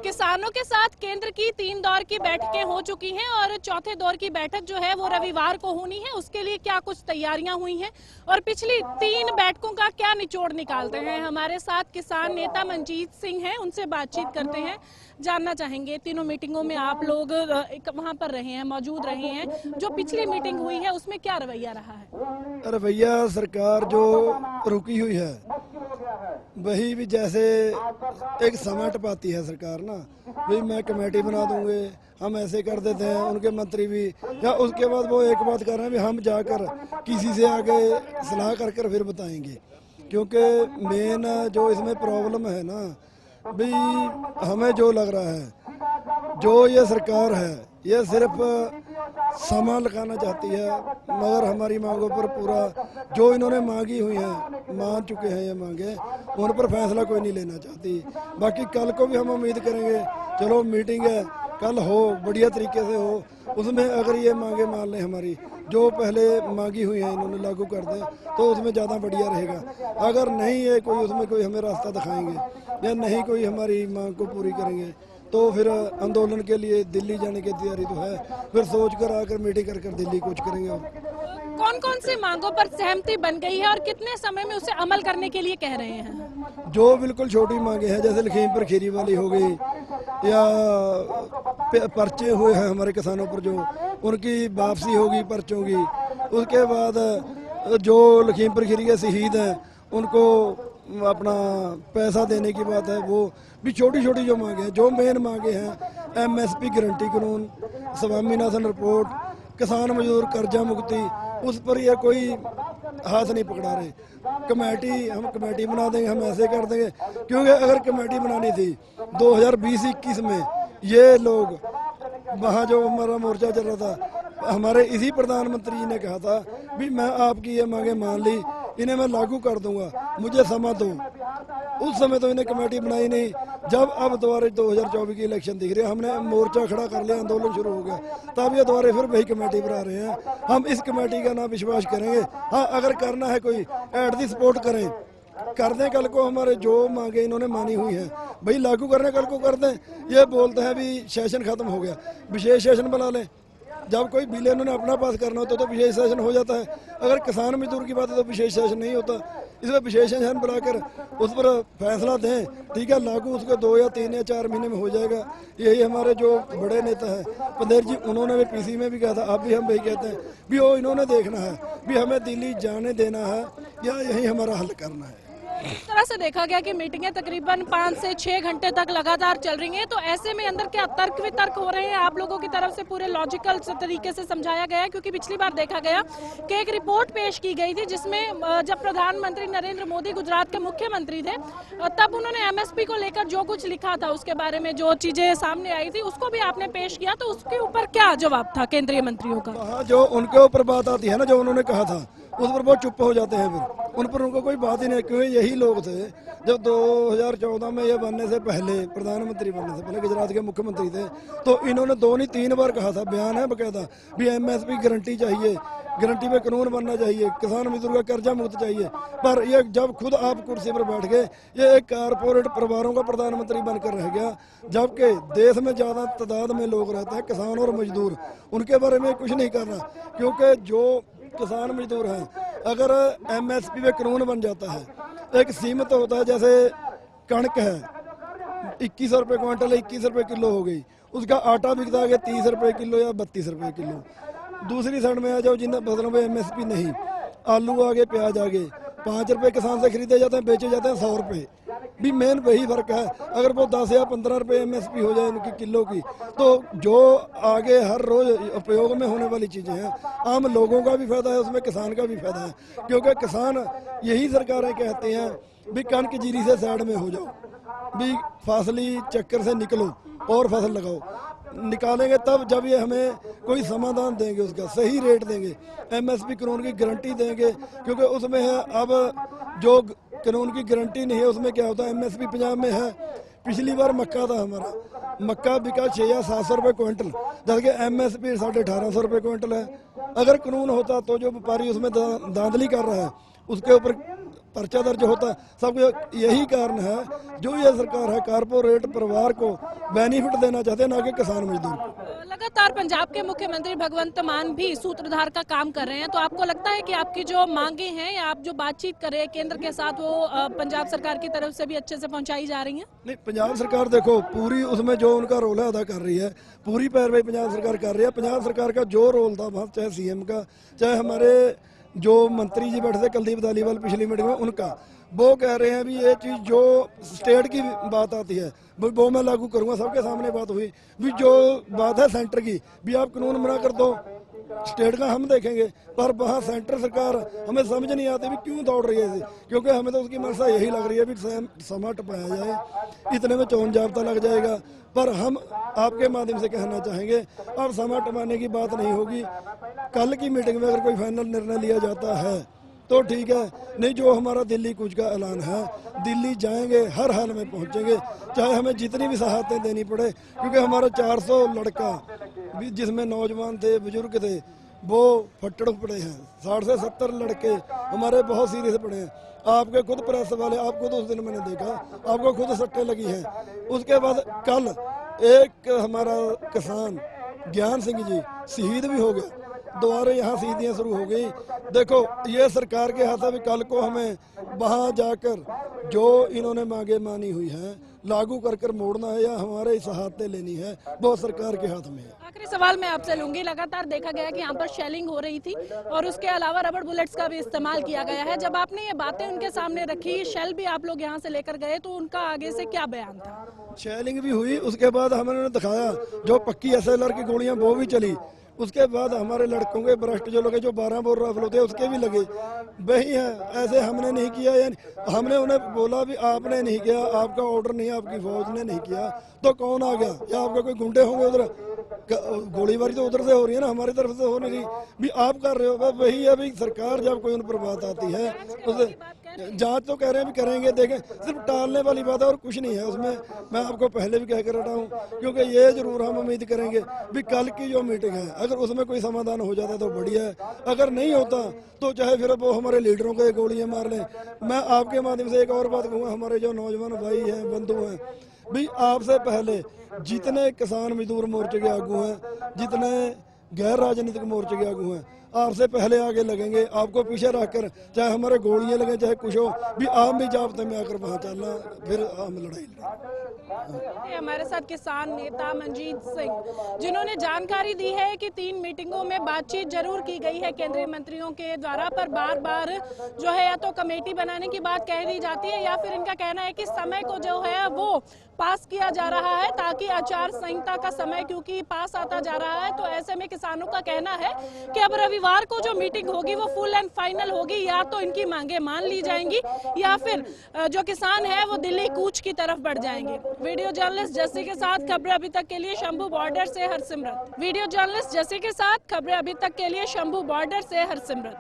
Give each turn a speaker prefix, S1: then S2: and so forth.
S1: किसानों के साथ केंद्र की 3 दौर की बैठकें हो चुकी हैं और चौथे दौर की बैठक जो है वो रविवार को होनी है। उसके लिए क्या कुछ तैयारियां हुई हैं और पिछली 3 बैठकों का क्या निचोड़ निकालते हैं। हमारे साथ किसान नेता मनजीत सिंह हैं, उनसे बातचीत करते हैं, जानना चाहेंगे तीनों मीटिंगों में आप लोग वहां पर रहे हैं, मौजूद रहे हैं, जो पिछली मीटिंग हुई है उसमें क्या रवैया रहा है।
S2: रवैया सरकार जो रुकी हुई है वही भी जैसे एक समय टपाती है सरकार ना, भाई मैं कमेटी बना दूंगे, हम ऐसे कर देते हैं। उनके मंत्री भी या उसके बाद वो एक बात कर रहे हैं भी हम जाकर किसी से आगे सलाह कर कर फिर बताएंगे, क्योंकि मेन जो इसमें प्रॉब्लम है ना भाई, हमें जो लग रहा है जो ये सरकार है ये सिर्फ सामान लगाना चाहती है, मगर हमारी मांगों पर पूरा जो इन्होंने मांगी हुई है मान चुके हैं ये मांगे, उन पर फैसला कोई नहीं लेना चाहती। बाकी कल को भी हम उम्मीद करेंगे, चलो मीटिंग है कल हो, बढ़िया तरीके से हो, उसमें अगर ये मांगे मान लें हमारी जो पहले मांगी हुई है इन्होंने लागू कर दें तो उसमें ज़्यादा बढ़िया रहेगा। अगर नहीं है कोई उसमें कोई हमें रास्ता दिखाएंगे या नहीं कोई हमारी मांग को पूरी करेंगे तो फिर आंदोलन के लिए दिल्ली जाने की तैयारी तो है, फिर सोच कर आकर मीटिंग कर कर दिल्ली कूच करेंगे।
S1: कौन कौन सी मांगों पर सहमति बन गई है और कितने समय में उसे अमल करने के लिए कह रहे हैं।
S2: जो बिल्कुल छोटी मांगे हैं जैसे लखीमपुर खीरी वाली हो गई या पर्चे हुए हैं हमारे किसानों पर जो उनकी वापसी होगी पर्चों की, उसके बाद जो लखीमपुर खीरी के शहीद हैं उनको अपना पैसा देने की बात है, वो भी छोटी छोटी जो मांगे हैं। जो मेन मांगे हैं MSP गारंटी कानून, स्वामीनाथन रिपोर्ट, किसान मजदूर कर्जा मुक्ति, उस पर ये कोई हाथ नहीं पकड़ा रहे। कमेटी हम कमेटी बना देंगे, हम ऐसे कर देंगे, क्योंकि अगर कमेटी बनानी थी 2020-21 में ये लोग वहाँ जो हमारा मोर्चा चल रहा था, हमारे इसी प्रधानमंत्री जी ने कहा था भी मैं आपकी ये मांगे मान ली, इन्हें मैं लागू कर दूंगा, मुझे समय दो। उस समय तो इन्हें कमेटी बनाई नहीं। जब अब दोबारा 2024 की इलेक्शन दिख रही है, हमने मोर्चा खड़ा कर लिया, आंदोलन शुरू हो गया, तब ये दोबारा फिर वही कमेटी बना रहे हैं। हम इस कमेटी का ना विश्वास करेंगे। हाँ, अगर करना है कोई एट दी सपोर्ट करें, कर दें। कल को हमारे जो मांगे इन्होंने मानी हुई हैं भाई लागू करने कल को कर दें। ये बोलते हैं भी सेशन खत्म हो गया, विशेष सेशन बना लें। जब कोई बिल इन्होंने अपना पास करना होता तो विशेष सेशन हो जाता है। अगर किसान मजदूर की बात है तो विशेष सेशन नहीं होता। इसमें विशेष सेशन बुलाकर उस पर फैसला दें, ठीक है, लागू उसको 2 या 3 या 4 महीने में हो जाएगा। यही हमारे जो बड़े नेता हैं पंदेर जी, उन्होंने भी PC में भी कहा था, अब भी हम वही कहते हैं भी वो इन्होंने देखना है भी हमें दिल्ली जाने देना है या यही हमारा हल करना है।
S1: इस तरह से देखा गया कि मीटिंगें तकरीबन 5 से 6 घंटे तक लगातार चल रही हैं, तो ऐसे में अंदर क्या तर्क वितर्क हो रहे हैं आप लोगों की तरफ से? पूरे लॉजिकल तरीके से समझाया गया है, क्योंकि पिछली बार देखा गया कि एक रिपोर्ट पेश की गई थी जिसमें जब प्रधानमंत्री नरेंद्र मोदी गुजरात के मुख्यमंत्री थे तब उन्होंने MSP को लेकर जो कुछ लिखा था उसके बारे में जो चीजें सामने आई थी उसको भी आपने पेश किया, तो उसके ऊपर क्या जवाब था केंद्रीय मंत्रियों का?
S2: जो उनके ऊपर बात आती है ना, जो उन्होंने कहा था उस पर बहुत चुप हो जाते हैं, फिर उन पर उनको कोई बात ही नहीं। क्योंकि यही लोग थे जब 2014 में ये बनने से पहले, प्रधानमंत्री बनने से पहले गुजरात के मुख्यमंत्री थे, तो इन्होंने 2 नहीं 3 बार कहा था, बयान है बकायदा भी MSP गारंटी चाहिए, गारंटी पे कानून बनना चाहिए, किसान मजदूर का कर्जा मुक्त चाहिए। पर ये जब खुद आप कुर्सी पर बैठ गए, ये एक कारपोरेट परिवारों का प्रधानमंत्री बनकर रह गया, जबकि देश में ज़्यादा तादाद में लोग रहते हैं किसान और मजदूर, उनके बारे में कुछ नहीं करना। क्योंकि जो किसान मजदूर हैं, अगर MSP पे कानून बन जाता है, एक सीमित होता है, जैसे कणक है 2100 रुपये क्विंटल, 21 रुपये किलो हो गई, उसका आटा बिकता है 30 रुपये किलो या 32 रुपये किलो। दूसरी साइड में आ जाओ जिन फसलों पे MSP नहीं, आलू आगे, प्याज आगे, 5 रुपये किसान से खरीदे जाते हैं, बेचे जाते हैं 100 रुपये। भी मेन वही फर्क है। अगर वो 10 या 15 रुपये MSP हो जाए उनकी किलो की, तो जो आगे हर रोज उपयोग में होने वाली चीज़ें हैं, आम लोगों का भी फायदा है उसमें, किसान का भी फायदा है। क्योंकि किसान यही सरकारें कहती हैं भी कणक जीरी से साइड में हो जाओ, भी फासली चक्कर से निकलो और फसल लगाओ। निकालेंगे तब जब ये हमें कोई समाधान देंगे, उसका सही रेट देंगे, MSP कानून की गारंटी देंगे। क्योंकि उसमें है, अब जो कानून की गारंटी नहीं है उसमें क्या होता है, MSP पंजाब में है। पिछली बार मक्का था हमारा, मक्का बिका 600 या 700 रुपये क्विंटल, जबकि MSP 1850 रुपये क्विंटल है। अगर कानून होता तो जो व्यापारी उसमें धांधली कर रहा है उसके ऊपर पर्चा दर्ज होता, सब यही कारण है। जो ये सरकार है कारपोरेट परिवार को बेनिफिट देना चाहते हैं, ना कि किसान मजदूर को।
S1: लगातार पंजाब के मुख्यमंत्री भगवंत मान भी सूत्रधार का काम कर रहे हैं, तो आपको लगता है कि आपकी जो मांगे हैं या आप जो बातचीत कर रहे हैं केंद्र के साथ, वो पंजाब सरकार की तरफ से भी अच्छे से पहुंचाई जा रही है?
S2: नहीं, पंजाब सरकार देखो पूरी उसमें जो उनका रोल है अदा कर रही है, पूरी पैरवी पंजाब सरकार कर रही है। पंजाब सरकार का जो रोल था वहाँ, चाहे सीएम का, चाहे हमारे जो मंत्री जी बैठे थे कुलदीप धालीवाल पिछली मीटिंग में, उनका वो कह रहे हैं भी ये चीज़ जो स्टेट की बात आती है वो मैं लागू करूंगा। सबके सामने बात हुई भी जो बात है सेंटर की भी आप कानून बना कर दो, स्टेट का हम देखेंगे, पर वहाँ सेंटर सरकार हमें समझ नहीं आती भी क्यों दौड़ रही है, क्योंकि हमें तो उसकी मनसा यही लग रही है भी समा टपाया जाए, इतने में चौन जाब्ता लग जाएगा। पर हम आपके माध्यम से कहना चाहेंगे अब समा टपाने की बात नहीं होगी। कल की मीटिंग में अगर कोई फाइनल निर्णय लिया जाता है तो ठीक है, नहीं जो हमारा दिल्ली कूच का ऐलान है, दिल्ली जाएंगे, हर हाल में पहुंचेंगे, चाहे हमें जितनी भी सहायतें देनी पड़े, क्योंकि हमारा 400 लड़का भी जिसमें नौजवान थे, बुजुर्ग थे, वो फट्टड़ पड़े हैं। 60 से 70 लड़के हमारे बहुत सीरियस पड़े हैं। आपके खुद प्रेस वाले, आपको तो उस दिन मैंने देखा, आपको खुद सट्टे लगी हैं। उसके बाद कल एक हमारा किसान ज्ञान सिंह जी शहीद भी हो गया, दोबारा यहाँ शहीदियाँ शुरू हो गई। देखो ये सरकार के हाथ है, कल को हमें वहाँ जाकर जो इन्होंने मांगे मानी हुई हैं लागू कर कर मोड़ना है या हमारे सहायतें लेनी है, वो सरकार के हाथ में है।
S1: आखिरी सवाल मैं आपसे लूंगी, लगातार देखा गया कि यहाँ पर शेलिंग हो रही थी और उसके अलावा रबड़ बुलेट्स का भी इस्तेमाल किया गया है। जब आपने ये बातें उनके सामने रखी, शेल भी आप लोग यहाँ से लेकर गए, तो उनका आगे से क्या बयान था?
S2: शेलिंग भी हुई, उसके बाद हमने दिखाया जो पक्की SLR की गोलियां वो भी चली। उसके बाद हमारे लड़कों के ब्रस्ट जो लगे, जो 12 बोर राइफल होते हैं उसके भी लगे, वही है। ऐसे हमने नहीं किया, यानी हमने उन्हें बोला भी आपने नहीं किया, आपका ऑर्डर नहीं, आपकी फौज ने नहीं किया, तो कौन आ गया? या आपके कोई गुंडे होंगे उधर? गोलीबारी तो उधर से हो रही है ना, हमारी तरफ से हो नहीं रही भी आप कर रहे हो। वही है भी सरकार जब कोई उन पर बात आती है उसे जांच तो कह रहे हैं भी करेंगे, देखें, सिर्फ टालने वाली बात है और कुछ नहीं है उसमें। मैं आपको पहले भी कह कर रहा हूँ, क्योंकि ये जरूर हम उम्मीद करेंगे भी कल की जो मीटिंग है अगर उसमें कोई समाधान हो जाता तो बढ़िया है, अगर नहीं होता तो चाहे फिर वो हमारे लीडरों को गोलियां मार लें। मैं आपके माध्यम से एक और बात कहूँगा, हमारे जो नौजवान भाई हैं, बंधु हैं, भी आपसे पहले जितने किसान मजदूर मोर्चे के आगू हैं, जितने गैर राजनीतिक मोर्चे के आगू हैं, आपसे पहले आगे लगेंगे। आपको पीछे रखकर चाहे हमारे गोलियां लगे चाहे कुछ हो, भी आप भी जाब्ते में आकर वहाँ चलना, फिर हम लड़ाई लड़ें।
S1: हमारे साथ किसान नेता मनजीत सिंह, जिन्होंने जानकारी दी है कि 3 मीटिंगों में बातचीत जरूर की गई है केंद्रीय मंत्रियों के द्वारा, पर बार बार जो है या तो कमेटी बनाने की बात कह दी जाती है या फिर इनका कहना है कि समय को जो है वो पास किया जा रहा है, ताकि आचार संहिता का समय क्योंकि पास आता जा रहा है। तो ऐसे में किसानों का कहना है कि अब रविवार को जो मीटिंग होगी वो फुल एंड फाइनल होगी, या तो इनकी मांगे मान ली जाएंगी या फिर जो किसान है वो दिल्ली कूच की तरफ बढ़ जाएंगे। वीडियो जर्नलिस्ट जस्सी के साथ खबरें अभी तक के लिए शंभू बॉर्डर से हरसिमरत। वीडियो जर्नलिस्ट जस्सी के साथ खबरें अभी तक के लिए शंभू बॉर्डर से हरसिमरत।